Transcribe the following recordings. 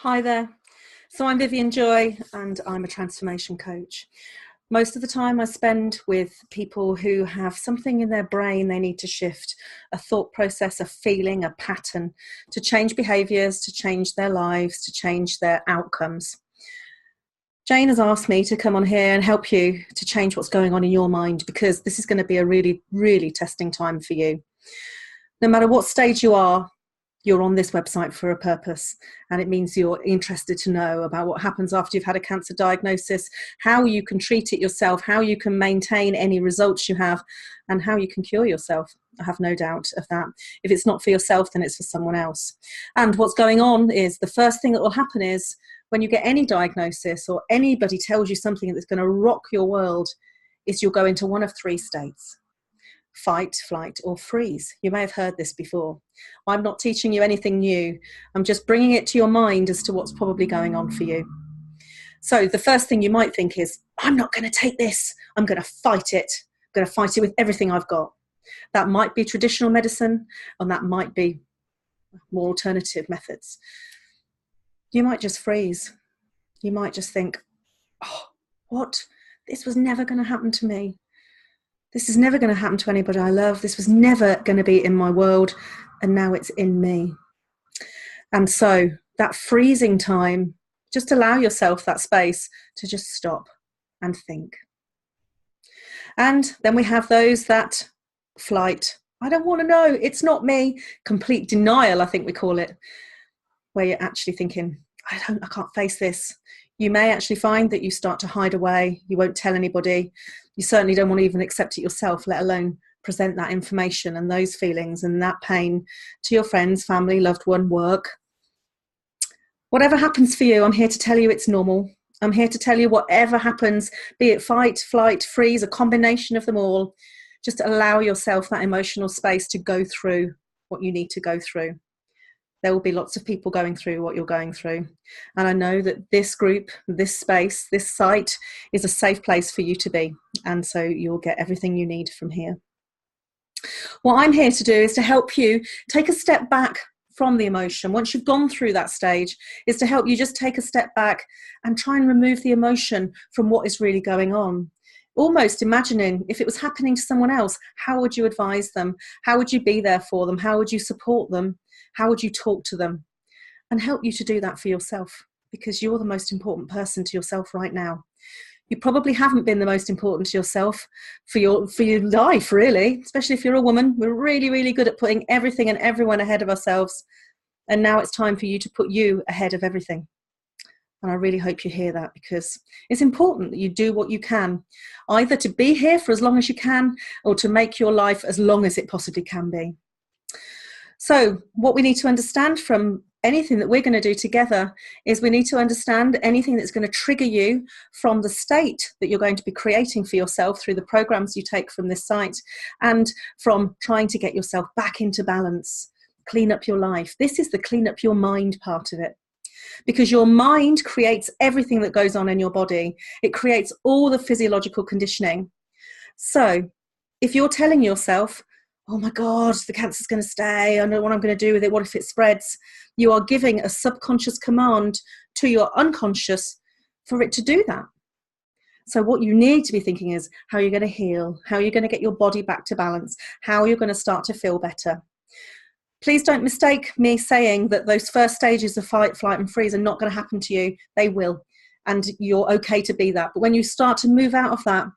Hi there. So I'm Vivian Joy and I'm a transformation coach. Most of the time I spend with people who have something in their brain they need to shift, a thought process, a feeling, a pattern to change behaviours, to change their lives, to change their outcomes. Jane has asked me to come on here and help you to change what's going on in your mind because this is going to be a really, really testing time for you. No matter what stage you are, you're on this website for a purpose, and it means you're interested to know about what happens after you've had a cancer diagnosis, how you can treat it yourself, how you can maintain any results you have, and how you can cure yourself. I have no doubt of that. If it's not for yourself, then it's for someone else. And what's going on is the first thing that will happen is when you get any diagnosis or anybody tells you something that's going to rock your world, is you'll go into one of three states: fight, flight, or freeze. You may have heard this before. I'm not teaching you anything new. I'm just bringing it to your mind as to what's probably going on for you. So the first thing you might think is, I'm not going to take this. I'm going to fight it. I'm going to fight it with everything I've got. That might be traditional medicine, and that might be more alternative methods. You might just freeze. You might just think, oh, what? This was never going to happen to me. This is never going to happen to anybody I love. This was never going to be in my world, and now it's in me. And so that freezing time, just allow yourself that space to just stop and think. And then we have those that flight. I don't want to know. It's not me. Complete denial, I think we call it, where you're actually thinking, I can't face this. You may actually find that you start to hide away. You won't tell anybody. You certainly don't want to even accept it yourself, let alone present that information and those feelings and that pain to your friends, family, loved one, work. Whatever happens for you, I'm here to tell you it's normal. I'm here to tell you whatever happens, be it fight, flight, freeze, a combination of them all, just allow yourself that emotional space to go through what you need to go through. There will be lots of people going through what you're going through. And I know that this group, this space, this site is a safe place for you to be. And so you'll get everything you need from here. What I'm here to do is to help you take a step back from the emotion. Once you've gone through that stage, is to help you just take a step back and try and remove the emotion from what is really going on. Almost imagining if it was happening to someone else, how would you advise them? How would you be there for them? How would you support them? How would you talk to them? And help you to do that for yourself, because you're the most important person to yourself right now. You probably haven't been the most important to yourself for your life, really, especially if you're a woman. We're really, really good at putting everything and everyone ahead of ourselves. And now it's time for you to put you ahead of everything. And I really hope you hear that, because it's important that you do what you can, either to be here for as long as you can or to make your life as long as it possibly can be. So what we need to understand from anything that we're going to do together is we need to understand anything that's going to trigger you from the state that you're going to be creating for yourself through the programs you take from this site, and from trying to get yourself back into balance, clean up your life. This is the clean up your mind part of it. Because your mind creates everything that goes on in your body. It creates all the physiological conditioning. So if you're telling yourself, oh my God, the cancer's going to stay, I don't know what I'm going to do with it, what if it spreads? You are giving a subconscious command to your unconscious for it to do that. So what you need to be thinking is how you're going to heal, how you're going to get your body back to balance, how you're going to start to feel better. Please don't mistake me saying that those first stages of fight, flight, and freeze are not going to happen to you. They will. And you're okay to be that. But when you start to move out of that,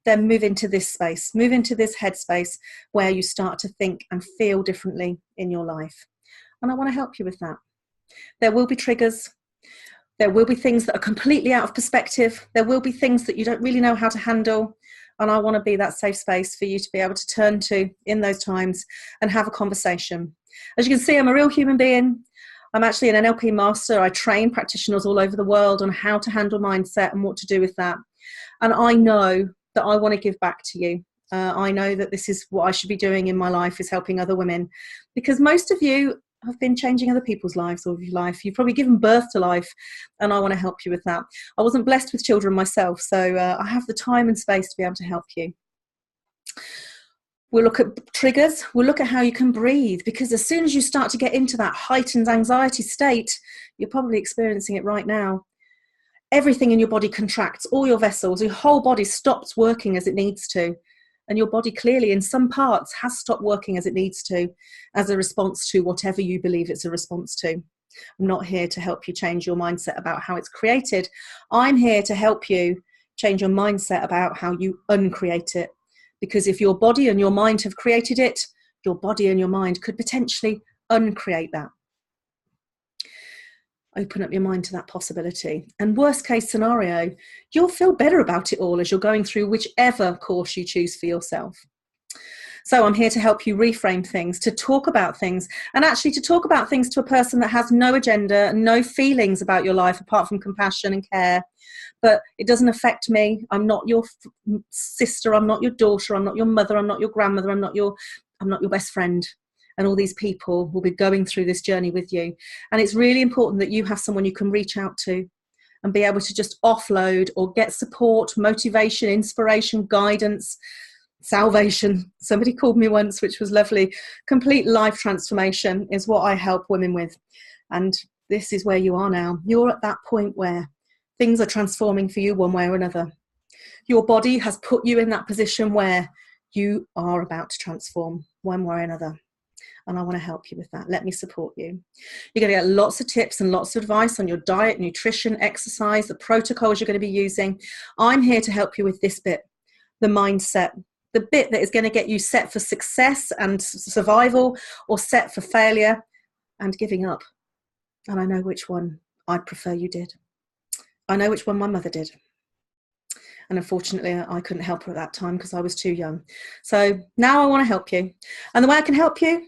then move into this space, move into this headspace where you start to think and feel differently in your life. And I want to help you with that. There will be triggers. There will be things that are completely out of perspective. There will be things that you don't really know how to handle. And I want to be that safe space for you to be able to turn to in those times and have a conversation. As you can see, I'm a real human being. I'm actually an NLP master. I train practitioners all over the world on how to handle mindset and what to do with that. And I know that I want to give back to you. I know that this is what I should be doing in my life, is helping other women, because most of you have been changing other people's lives all of your life. You've probably given birth to life, and I want to help you with that. I wasn't blessed with children myself, so I have the time and space to be able to help you. We'll look at triggers. We'll look at how you can breathe, because as soon as you start to get into that heightened anxiety state, you're probably experiencing it right now. Everything in your body contracts, all your vessels, your whole body stops working as it needs to. And your body clearly in some parts has stopped working as it needs to, as a response to whatever you believe it's a response to. I'm not here to help you change your mindset about how it's created. I'm here to help you change your mindset about how you uncreate it. Because if your body and your mind have created it, your body and your mind could potentially uncreate that. Open up your mind to that possibility. And worst case scenario, you'll feel better about it all as you're going through whichever course you choose for yourself. So I'm here to help you reframe things, to talk about things, and actually to talk about things to a person that has no agenda, no feelings about your life apart from compassion and care. But it doesn't affect me. I'm not your sister. I'm not your daughter. I'm not your mother. I'm not your grandmother. I'm not your best friend. And all these people will be going through this journey with you. And it's really important that you have someone you can reach out to and be able to just offload or get support, motivation, inspiration, guidance, salvation. Somebody called me once, which was lovely. Complete life transformation is what I help women with. And this is where you are now. You're at that point where things are transforming for you one way or another. Your body has put you in that position where you are about to transform one way or another. And I want to help you with that. Let me support you. You're going to get lots of tips and lots of advice on your diet, nutrition, exercise, the protocols you're going to be using. I'm here to help you with this bit, the mindset, the bit that is going to get you set for success and survival, or set for failure and giving up. And I know which one I'd prefer you did. I know which one my mother did. And unfortunately, I couldn't help her at that time because I was too young. So now I want to help you. And the way I can help you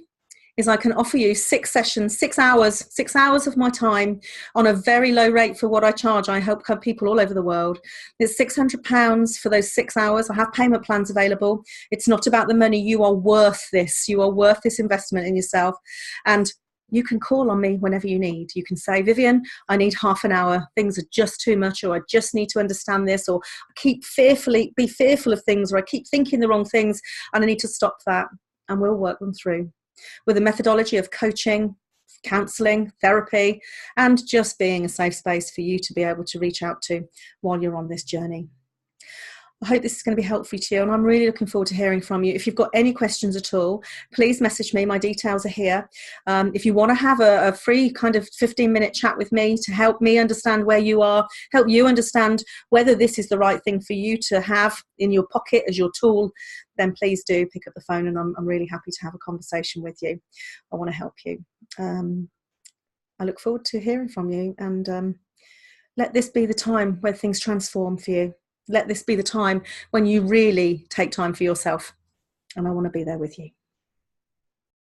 is I can offer you 6 sessions, 6 hours of my time on a very low rate for what I charge. I help people all over the world. It's £600 for those 6 hours. I have payment plans available. It's not about the money. You are worth this. You are worth this investment in yourself. And you can call on me whenever you need. You can say, Vivian, I need half an hour. Things are just too much, or I just need to understand this, or I keep be fearful of things, or I keep thinking the wrong things and I need to stop that. And we'll work them through with a methodology of coaching, counselling, therapy, and just being a safe space for you to be able to reach out to while you're on this journey. I hope this is going to be helpful to you, and I'm really looking forward to hearing from you. If you've got any questions at all, please message me. My details are here. If you want to have a free kind of 15-minute chat with me to help me understand where you are, help you understand whether this is the right thing for you to have in your pocket as your tool, then please do pick up the phone, and I'm really happy to have a conversation with you. I want to help you. I look forward to hearing from you, and let this be the time where things transform for you. Let this be the time when you really take time for yourself. And I want to be there with you.